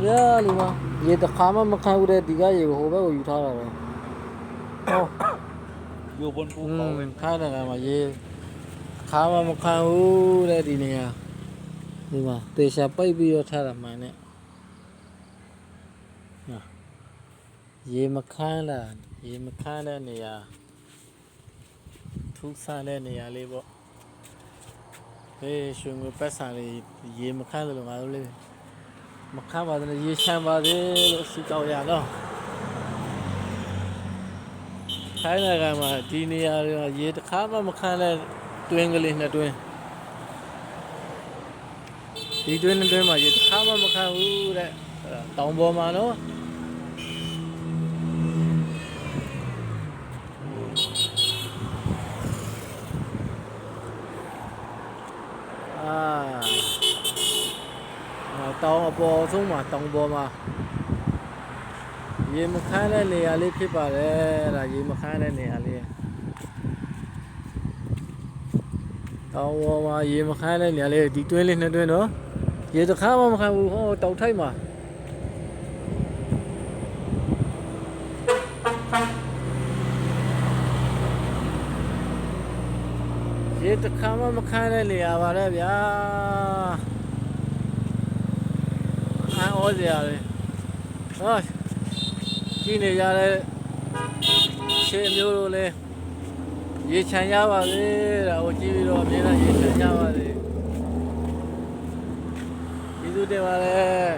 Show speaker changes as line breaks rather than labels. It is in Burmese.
ဗျာလူမရေတစ်ခါမှမခံဘူးတဲ့ဒီကရေကိုဟိုဘက်ကိုယူထားတာတော့ဟော
อยู่บนภูเขาเลย
ခါတယ်ကမှရေခါမှမခံဘူးတဲ့ဒီနေရာဒီမှာတေချာပိတ်ပြီးတော့ထားတာမှန်နဲ့ရေမခမ်းလားရေမခမ်းတဲ့နေရာထူးဆန်းတဲ့နေရာလေးပေါ့ဟေးရွှေငွေပတ်စံလေးရေမခမ်းလို့ငါတို့လေးမခမ်းပါနဲ့ရေချမ်းပါသေးလို့စီကောက်ရတော့ခိုင်းတဲ့ကမှဒီနေရာတွေရေတစ်ခါမှမခမ်းတဲ့တွင်းကလေးနှစ်တွင်းဒီတွင်းနှစ်တွင်းမှာရေတစ်ခါမှမခမ်းဘူးတဲ့တောင်ပေါ်မှာနော်တောင်အပေါ်ဆုံးမှာတောင်ပေါ်မှာရေမခမ်းတဲ့နေရာလေးဖြစ်ပါတယ်ဒါရေမခမ်းတဲ့နေရာလေးတောင်ပေါ်မှာရေမခမ်းတဲ့နေရာလေးဒီတွင်းလေးနှစ်တွင်းနော်ရေတစ်ခါမှမခမ်းဘူးဟောတောင်ထိပ်မှာရေတစ်ခါမှမခမ်းတဲ့နေရာပါလေဗျာအော်စရာလေဟောကြည့်နေကြတဲ့ရှေ့မျိုးတို့လည်းရေချမ်းရပါစေဒါကိုကြည့်ပြီးတော့အမြဲတမ်းရေချမ်းရပါစေကျေးဇူးတင်ပါတယ်